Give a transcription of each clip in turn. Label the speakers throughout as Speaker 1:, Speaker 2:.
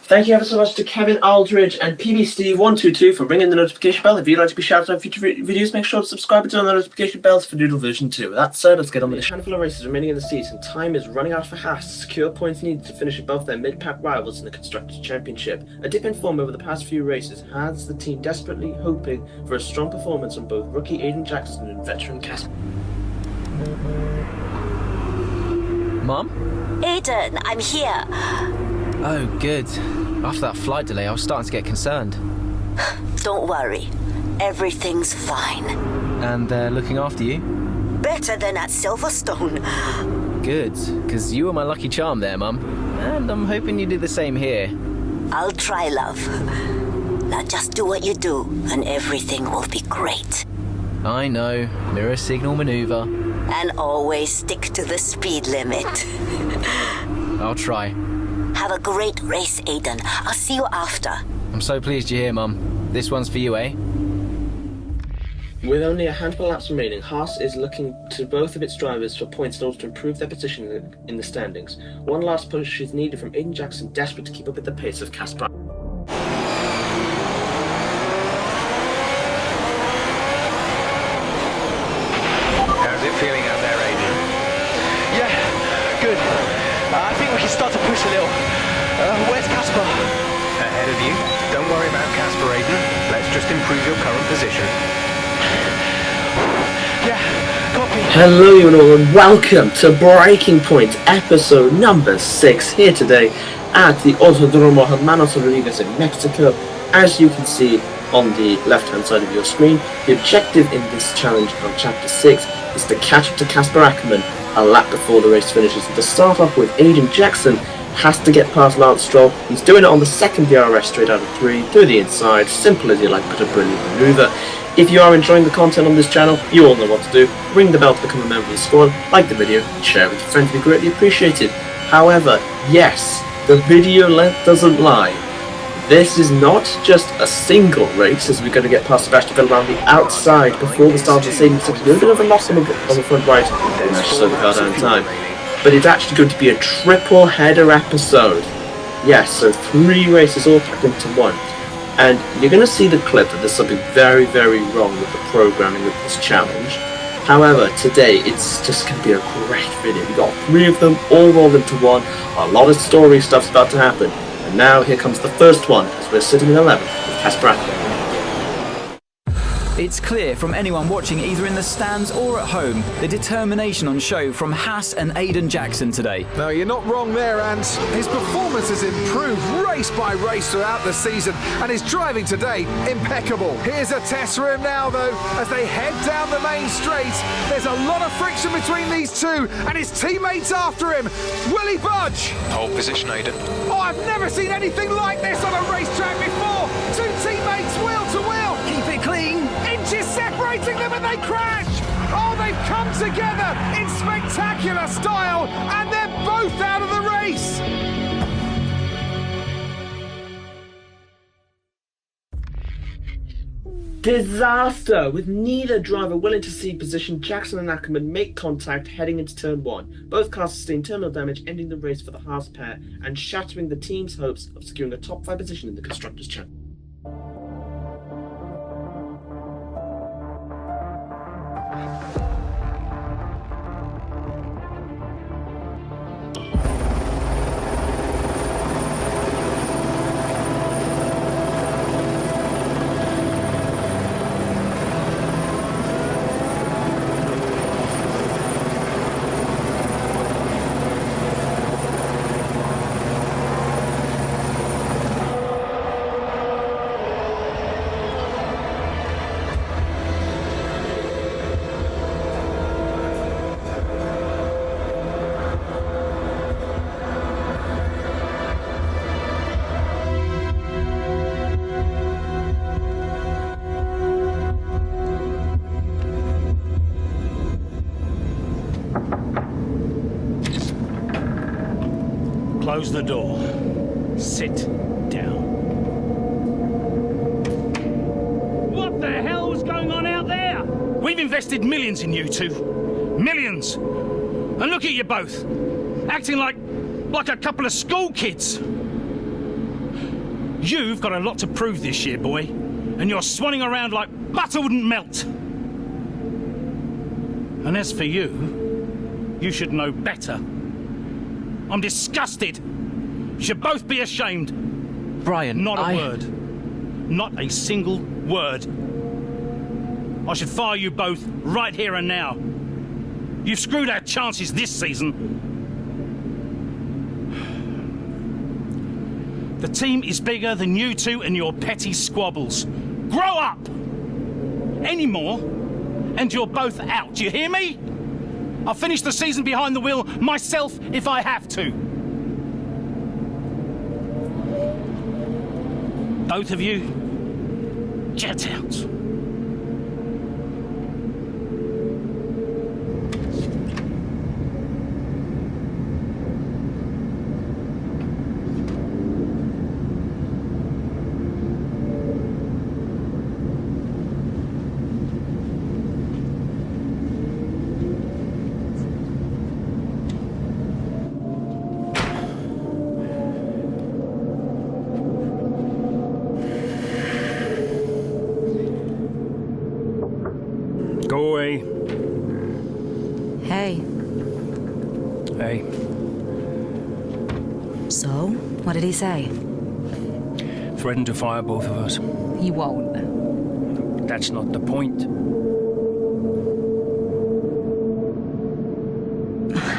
Speaker 1: Thank you ever so much to Kevin Aldridge and PBSteve122 for ringing the notification bell. If you'd like to be shouted out on future videos, make sure to subscribe and turn on the notification bells for Fadoodle version 2. With that said, let's get on with it. A handful of races remaining in the season. Time is running out for Haas to secure points needed to finish above their mid-pack rivals in the Constructors' Championship. A dip in form over the past few races has the team desperately hoping for a strong performance from both rookie Aiden Jackson and veteran Casper.
Speaker 2: Mom?
Speaker 3: Aiden, I'm here.
Speaker 2: Oh, good. After that flight delay, I was starting to get concerned.
Speaker 3: Don't worry. Everything's fine.
Speaker 2: And they're looking after you?
Speaker 3: Better than at Silverstone.
Speaker 2: Good, because you were my lucky charm there, Mum. And I'm hoping you do the same here.
Speaker 3: I'll try, love. Now just do what you do, and everything will be great.
Speaker 2: I know. Mirror signal maneuver.
Speaker 3: And always stick to the speed limit.
Speaker 2: I'll try.
Speaker 3: Have a great race, Aiden. I'll see you after.
Speaker 2: I'm so pleased you're here, Mum. This one's for you, eh?
Speaker 1: With only a handful of laps remaining, Haas is looking to both of its drivers for points in order to improve their position in the standings. One last push is needed from Aiden Jackson, desperate to keep up with the pace of Casper.
Speaker 4: How's it feeling out there, Aiden?
Speaker 5: Yeah, good. I think we can start to push a little. Where's Casper?
Speaker 4: Ahead of you. Don't worry about Casper, Aiden. Let's just improve your current position.
Speaker 5: Yeah, copy.
Speaker 1: Hello you all and welcome to Breaking Point episode number 6 here today at the Autodromo Hermanos Rodriguez in Mexico. As you can see on the left hand side of your screen, the objective in this challenge on chapter 6 is to catch up to Casper Ackermann a lap before the race finishes. And to start off with, Aiden Jackson has to get past Lance Stroll. He's doing it on the second DRS straight out of 3 through the inside, simple as you like, but a brilliant manoeuvre. If you are enjoying the content on this channel, you all know what to do. Ring the bell to become a member of the squad, like the video, and share it with your friends, it'd be greatly appreciated. However, yes, the video length doesn't lie. This is not just a single race, as we're going to get past Sebastian Vettel around the outside before the start of the safety sector. A little bit of a loss on the front right, and I slowed the car down in time. But it's actually going to be a triple header episode. Yes, so 3 races all packed into one. And you're going to see the clip that there's something very, very wrong with the programming of this challenge. However, today it's just going to be a great video. We've got 3 of them all rolled into one. A lot of story stuff's about to happen. And now here comes the first one, as we're sitting in 11th with Casper Ackermann.
Speaker 6: It's clear from anyone watching either in the stands or at home the determination on show from Haas and Aiden Jackson today.
Speaker 7: No, you're not wrong there, Ant. His performance has improved race by race throughout the season, and his driving today, impeccable. Here's a test for him now, though, as they head down the main straight. There's a lot of friction between these two, and his teammates after him. Will he budge?
Speaker 4: Hold position, Aiden.
Speaker 7: Oh, I've never seen anything like this on a racetrack before. 2 teammates wheel to wheel.
Speaker 6: Keep it clean.
Speaker 7: Inches separating them and they crash! Oh, they've come together in spectacular style and they're both out of the race!
Speaker 1: Disaster! With neither driver willing to cede position, Jackson and Ackermann make contact heading into turn 1. Both cars sustain terminal damage, ending the race for the Haas pair and shattering the team's hopes of securing a top 5 position in the Constructors' Championship.
Speaker 8: Close the door. Sit down. What the hell was going on out there? We've invested millions in you two. Millions. And look at you both. Acting like a couple of school kids. You've got a lot to prove this year, boy. And you're swanning around like butter wouldn't melt. And as for you, you should know better. I'm disgusted. You should both be ashamed.
Speaker 5: Brian,
Speaker 8: Not a word. Not a single word. I should fire you both right here and now. You've screwed our chances this season. The team is bigger than you two and your petty squabbles. Grow up! Any more, and you're both out. Do you hear me? I'll finish the season behind the wheel myself if I have to. Both of you, get out. Go away.
Speaker 9: Hey.
Speaker 8: Hey.
Speaker 9: So, what did he say?
Speaker 8: Threatened to fire both of us.
Speaker 9: He won't.
Speaker 8: That's not the point.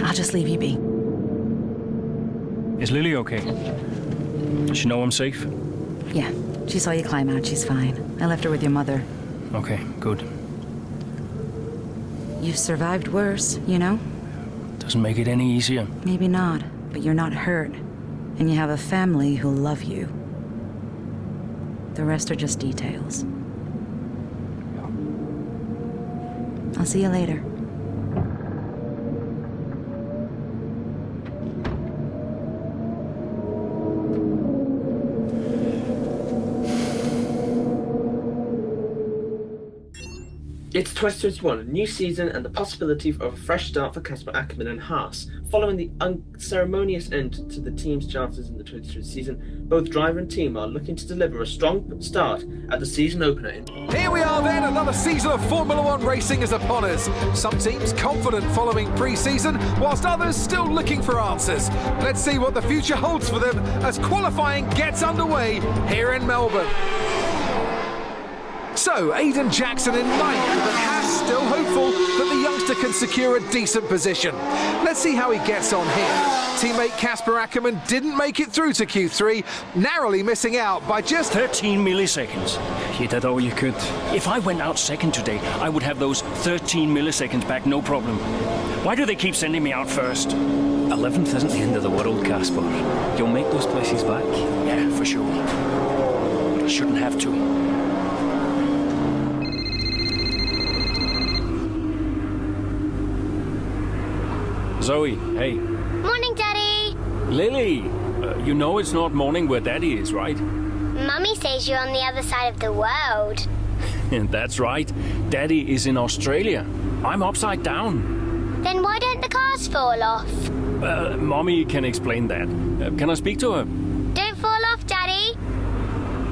Speaker 9: I'll just leave you be.
Speaker 8: Is Lily okay? Does she know I'm safe?
Speaker 9: Yeah, she saw you climb out. She's fine. I left her with your mother.
Speaker 8: Okay, good.
Speaker 9: You've survived worse, you know?
Speaker 8: Doesn't make it any easier.
Speaker 9: Maybe not, but you're not hurt. And you have a family who love you. The rest are just details. I'll see you later.
Speaker 1: It's 2021, a new season and the possibility of a fresh start for Casper Ackerman and Haas. Following the unceremonious end to the team's chances in the 2020 season, both driver and team are looking to deliver a strong start at the season opener.
Speaker 7: Here we are then, another season of Formula One racing is upon us. Some teams confident following pre-season, whilst others still looking for answers. Let's see what the future holds for them as qualifying gets underway here in Melbourne. So, Aiden Jackson in ninth, but Haas still hopeful that the youngster can secure a decent position. Let's see how he gets on here. Teammate Casper Ackerman didn't make it through to Q3, narrowly missing out by just
Speaker 10: 13 milliseconds. You did all you could. If I went out second today, I would have those 13 milliseconds back, no problem. Why do they keep sending me out first?
Speaker 11: 11th isn't the end of the world, Casper. You'll make those places back.
Speaker 10: Yeah, for sure. But I shouldn't have to.
Speaker 11: Zoe, hey.
Speaker 12: Morning, Daddy.
Speaker 11: Lily, you know it's not morning where Daddy is, right?
Speaker 12: Mummy says you're on the other side of the world.
Speaker 11: That's right. Daddy is in Australia. I'm upside down.
Speaker 12: Then why don't the cars fall off?
Speaker 11: Mommy can explain that. Can I speak to her?
Speaker 12: Don't fall off, Daddy.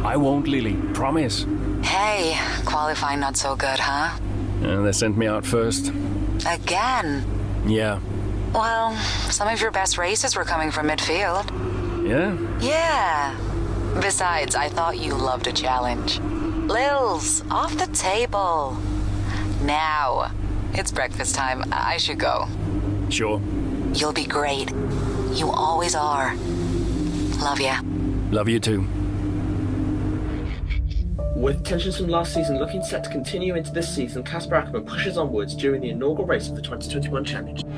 Speaker 11: I won't, Lily. Promise.
Speaker 13: Hey, qualifying not so good, huh?
Speaker 11: They sent me out first.
Speaker 13: Again?
Speaker 11: Yeah.
Speaker 13: Well, some of your best races were coming from midfield.
Speaker 11: Yeah?
Speaker 13: Yeah. Besides, I thought you loved a challenge. Lils, off the table. Now, it's breakfast time. I should go.
Speaker 11: Sure.
Speaker 13: You'll be great. You always are. Love ya.
Speaker 11: Love you too.
Speaker 1: With tensions from last season looking set to continue into this season, Casper Ackerman pushes onwards during the inaugural race of the 2021 Championship.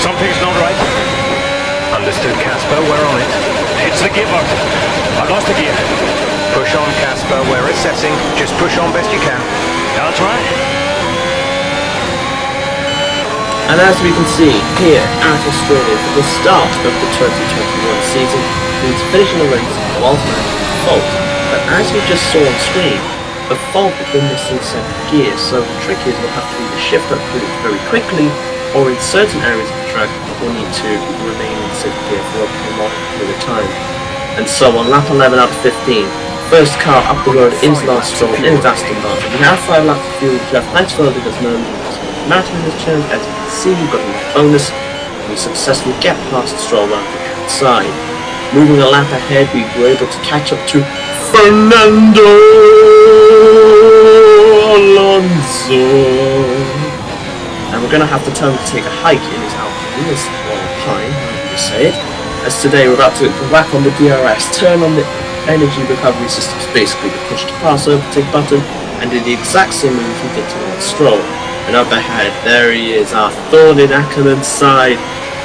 Speaker 4: Something's not right. Understood, Casper. We're on it. It's the gearbox. I've lost the gear. Push on, Casper. We're assessing. Just push on best you can. That's right.
Speaker 1: And as we can see here at Australia for the start of the 2021 season, he's finishing the race was man in fault. But as we just saw on screen, the fault has been missing second gear, so the trick is we'll have to either shift up very quickly or in certain areas track will need to remain in 6th gear for a more period of time. And so on lap 11 out of 15, first car up the road is Lance Stroll in his Aston Martin. We have 5 laps of fuel left. Thanks for because no matter in this challenge. As you can see, we've got a bonus. We successfully get past Stroll around the outside. Moving a lap ahead, we were able to catch up to Fernando Alonso. And we're going to have to turn to take a hike in his Alpine, or Alpine, however you say it. As today we're about to go back on the DRS, turn on the energy recovery systems, basically the push to pass overtake button, and do the exact same move we did to Lance Stroll. And up ahead, there he is, our thorn in Ackerman's side,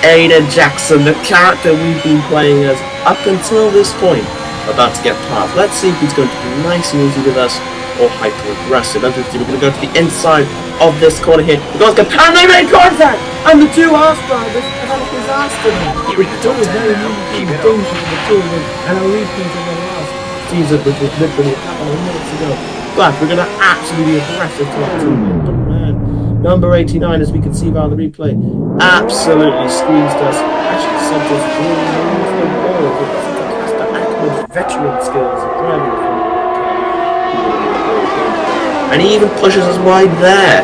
Speaker 1: Aiden Jackson, the character we've been playing as up until this point, about to get past. Let's see if he's going to be nice and easy with us, or hyper-aggressive. As we see, we're going to go to the inside of this corner here. We're going to go, and they made contact! And the two Haas drivers have had a disaster. It was very dangerous for the two of them, and a replay of the last season, which was literally a couple of minutes ago. But we're going to absolutely be aggressive to our team. But man, number 89, as we can see by the replay, absolutely squeezed us. Actually sent us really off the wall. Casper Ackerman's veteran skills of driving. And he even pushes us wide there.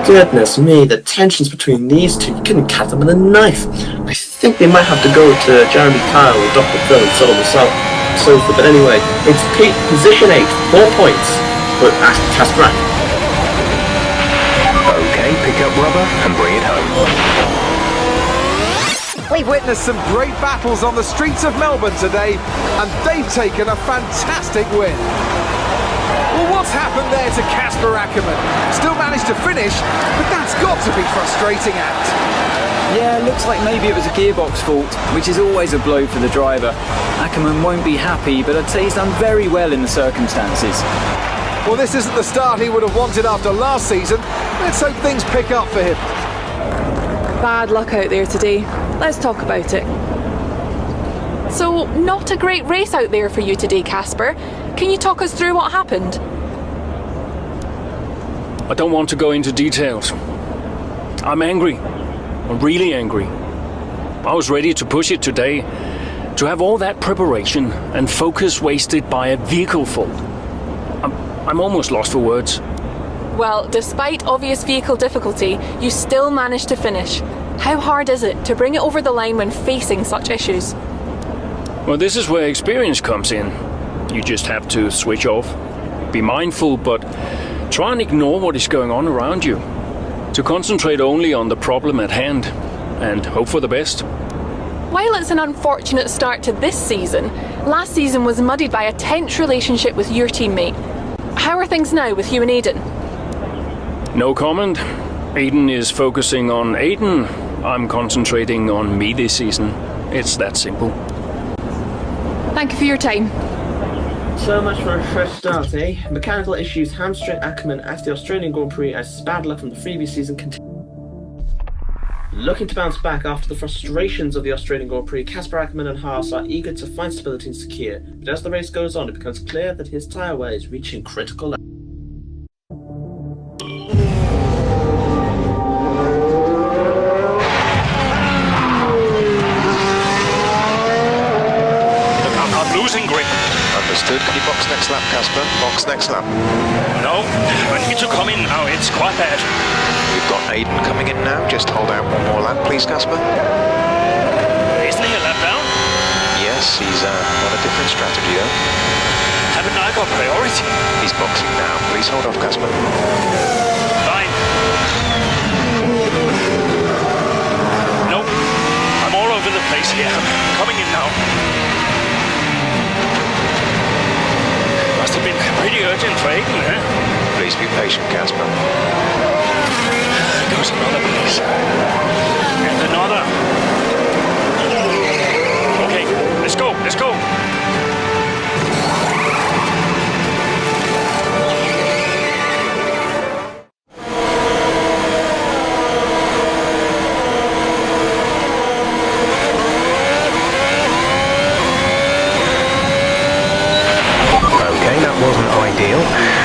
Speaker 1: Goodness me, the tensions between these two, you couldn't cut them with a knife. I think they might have to go to Jeremy Kyle or Dr. Phil and sort of sofa. But anyway, it's position 8, 4 points for Casper.
Speaker 4: Okay, pick up rubber and bring it home.
Speaker 7: We've witnessed some great battles on the streets of Melbourne today, and they've taken a fantastic win. Well, what's happened there to Casper Ackerman? Still managed to finish, but that's got to be frustrating act.
Speaker 6: Yeah, looks like maybe it was a gearbox fault, which is always a blow for the driver. Ackerman won't be happy, but I'd say he's done very well in the circumstances.
Speaker 7: Well, this isn't the start he would have wanted after last season. Let's hope things pick up for him.
Speaker 14: Bad luck out there today. Let's talk about it. So, not a great race out there for you today, Casper. Can you talk us through what happened?
Speaker 11: I don't want to go into details. I'm angry. I'm really angry. I was ready to push it today, to have all that preparation and focus wasted by a vehicle fault. I'm almost lost for words.
Speaker 14: Well, despite obvious vehicle difficulty, you still managed to finish. How hard is it to bring it over the line when facing such issues?
Speaker 11: Well, this is where experience comes in. You just have to switch off, be mindful, but try and ignore what is going on around you. To concentrate only on the problem at hand, and hope for the best.
Speaker 14: While it's an unfortunate start to this season, last season was muddied by a tense relationship with your teammate. How are things now with you and Aiden?
Speaker 11: No comment. Aiden is focusing on Aiden. I'm concentrating on me this season. It's that simple.
Speaker 14: Thank you for your time.
Speaker 1: So much for a fresh start, eh? Mechanical issues hamstring Ackerman at the Australian Grand Prix as his bad luck from the previous season continues. Looking to bounce back after the frustrations of the Australian Grand Prix, Casper Ackerman and Haas are eager to find stability and secure, but as the race goes on, it becomes clear that his tyre wear is reaching critical levels.
Speaker 8: I'm losing grip.
Speaker 4: Understood. Can you box next lap, Casper? Box next lap.
Speaker 8: No, I need to come in now. It's quite bad.
Speaker 4: We've got Aiden coming in now. Just hold out one more lap, please, Casper.
Speaker 8: Isn't he a lap down?
Speaker 4: Yes, he's on a different strategy, though.
Speaker 8: Haven't I got priority?
Speaker 4: He's boxing now. Please hold off, Casper.
Speaker 8: Fine. Nope. I'm all over the place here. I'm coming in now. Must have been pretty urgent for Aiden, eh?
Speaker 4: Please be patient, Casper.
Speaker 8: There goes another place. And another. Okay, let's go, let's go.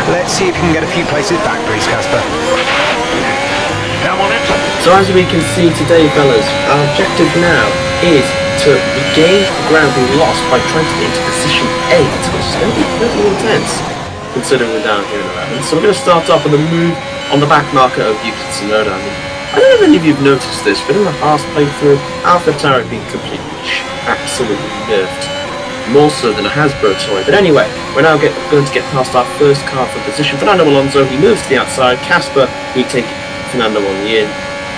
Speaker 4: Let's see if you can get a few places back, please, Casper.
Speaker 8: I'm on it.
Speaker 1: So as we can see today, fellas, our objective now is to regain the ground we lost by trying to get into position 8, which is going to be pretty intense, considering we're down here in 11. So we're going to start off with a move on the back marker of Yuki Tsunoda. I don't know if any of you have noticed this, but in the Haas playthrough, AlphaTauri has been completely, absolutely nerfed. More so than a Hasbro toy. But anyway, we're now going to get past our first car for position. Fernando Alonso, he moves to the outside. Casper, he take Fernando on the in.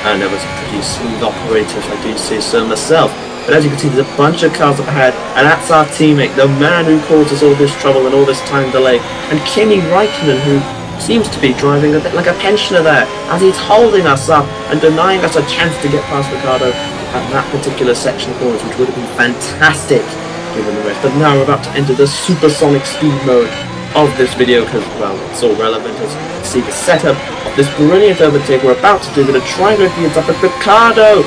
Speaker 1: And that was a pretty smooth operator, if I do say so myself. But as you can see, there's a bunch of cars up ahead, and that's our teammate, the man who caused us all this trouble and all this time delay. And Kimi Räikkönen, who seems to be driving a bit like a pensioner there, as he's holding us up and denying us a chance to get past Ricciardo at that particular section of corners, which would have been fantastic given the rest. But now we're about to enter the supersonic speed mode of this video, because, well, it's all relevant as you can see the setup of this brilliant overtake we're about to do. We're going to try and go up at Ricciardo.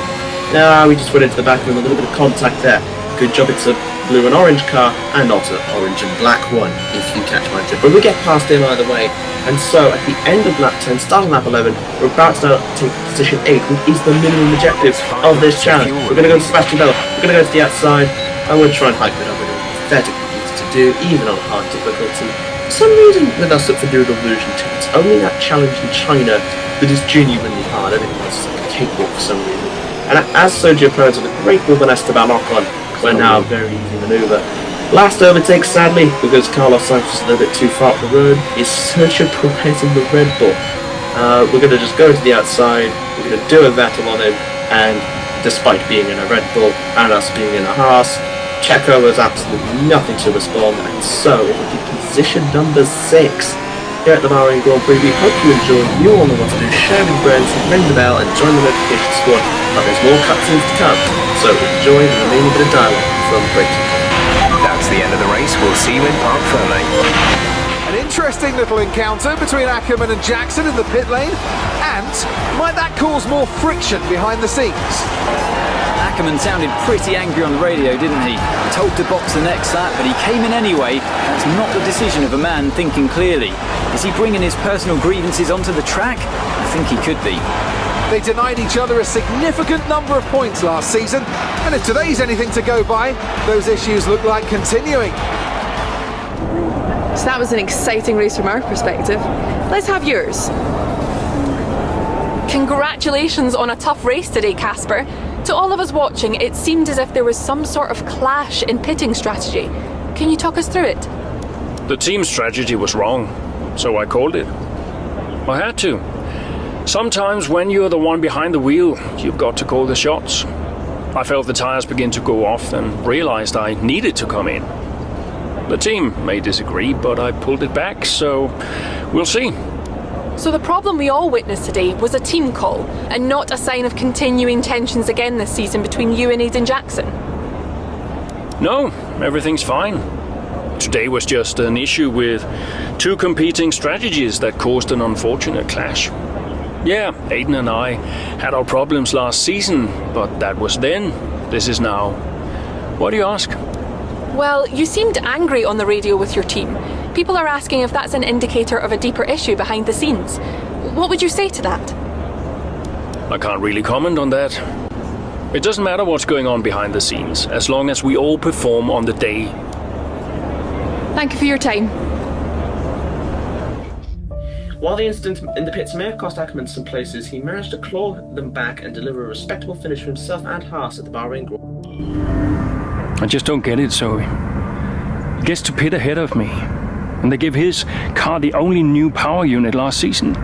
Speaker 1: Now we just went into the back of him, a little bit of contact there. Good job, it's a blue and orange car, and not an orange and black one, if you catch my drift. But we get past him either way, and so at the end of lap 10, starting lap 11, we're about to take position 8, which is the minimum objective of this challenge. We're going to go to Sebastian Vettel, we're going to go to the outside, and we'll try and hype it up. It is pathetically easy to do, even on hard difficulty. For some reason, with us at Fadoodle version 2, it's only that challenge in China that is genuinely hard. Everything else is like a cakewalk for some reason. And as Sergio Perez with a great move on Esteban Ocon, we're now a very easy manoeuvre. Last overtake, sadly, because Carlos Sainz was a little bit too far up the road, is Sergio Perez in the Red Bull. We're going to just go to the outside, we're going to do a Vettel on him, and despite being in a Red Bull and us being in a Haas, Checo has absolutely nothing to respond, and so it will be position number 6 here at the Bahrain Grand Prix. We hope you enjoyed. You all know what to do. Share with friends, ring the bell, and join the notification squad. But there's more cutscenes to come, so enjoy the remaining bit of dialogue from Breaking Point.
Speaker 4: That's the end of the race. We'll see you in Park Fermé.
Speaker 7: An interesting little encounter between Ackerman and Jackson in the pit lane, and might that cause more friction behind the scenes?
Speaker 6: Ackerman sounded pretty angry on the radio, didn't he? Told to box the next lap, but he came in anyway. That's not the decision of a man thinking clearly. Is he bringing his personal grievances onto the track? I think he could be.
Speaker 7: They denied each other a significant number of points last season, and if today's anything to go by, those issues look like continuing.
Speaker 14: So that was an exciting race from our perspective. Let's have yours. Congratulations on a tough race today, Casper. To all of us watching, it seemed as if there was some sort of clash in pitting strategy. Can you talk us through it?
Speaker 11: The team strategy was wrong, so I called it. I had to. Sometimes when you're the one behind the wheel, you've got to call the shots. I felt the tires begin to go off and realized I needed to come in. The team may disagree, but I pulled it back, so we'll see.
Speaker 14: So the problem we all witnessed today was a team call, and not a sign of continuing tensions again this season between you and Aiden Jackson?
Speaker 11: No, everything's fine. Today was just an issue with two competing strategies that caused an unfortunate clash. Yeah, Aiden and I had our problems last season, but that was then. This is now. Why do you ask?
Speaker 14: Well, you seemed angry on the radio with your team. People are asking if that's an indicator of a deeper issue behind the scenes. What would you say to that?
Speaker 11: I can't really comment on that. It doesn't matter what's going on behind the scenes, as long as we all perform on the day.
Speaker 14: Thank you for your time.
Speaker 1: While the incident in the pits may have cost Ackerman some places, he managed to claw them back and deliver a respectable finish for himself and Haas at the Bahrain Grand Prix.
Speaker 11: I just don't get it, Zoe. He gets to pit ahead of me, and they give his car the only new power unit last season.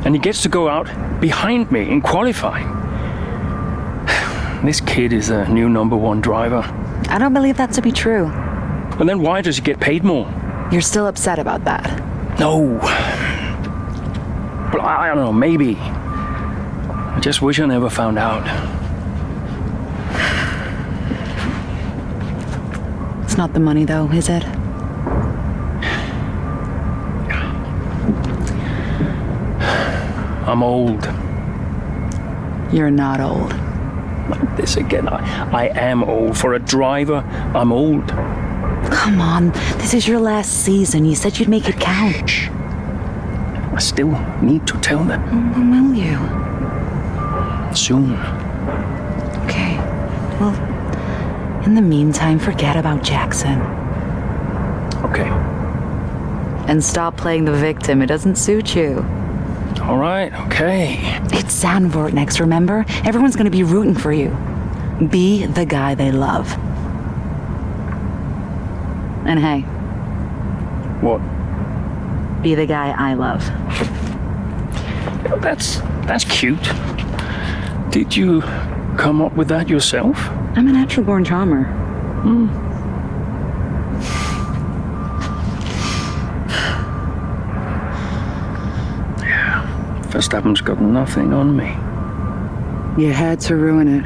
Speaker 11: And he gets to go out behind me in qualifying. This kid is a new #1 driver.
Speaker 9: I don't believe that to be true.
Speaker 11: Well, then why does he get paid more?
Speaker 9: You're still upset about that?
Speaker 11: No. But I don't know, maybe. I just wish I never found out.
Speaker 9: It's not the money, though, is it?
Speaker 11: I'm old.
Speaker 9: You're not old.
Speaker 11: Like this again. I am old. For a driver, I'm old.
Speaker 9: Come on, this is your last season. You said you'd make it count.
Speaker 11: I still need to tell them.
Speaker 9: Will you?
Speaker 11: soon.
Speaker 9: Okay. Well, in the meantime, forget about Jackson.
Speaker 11: Okay.
Speaker 9: And stop playing the victim. It doesn't suit you.
Speaker 11: All right, okay.
Speaker 9: It's Zandvoort next, remember? Everyone's gonna be rooting for you. Be the guy they love. And hey.
Speaker 11: What?
Speaker 9: Be the guy I love.
Speaker 11: That's cute. Did you come up with that yourself?
Speaker 9: I'm a natural-born charmer.
Speaker 11: Yeah, Verstappen's got nothing on me.
Speaker 9: You had to ruin it.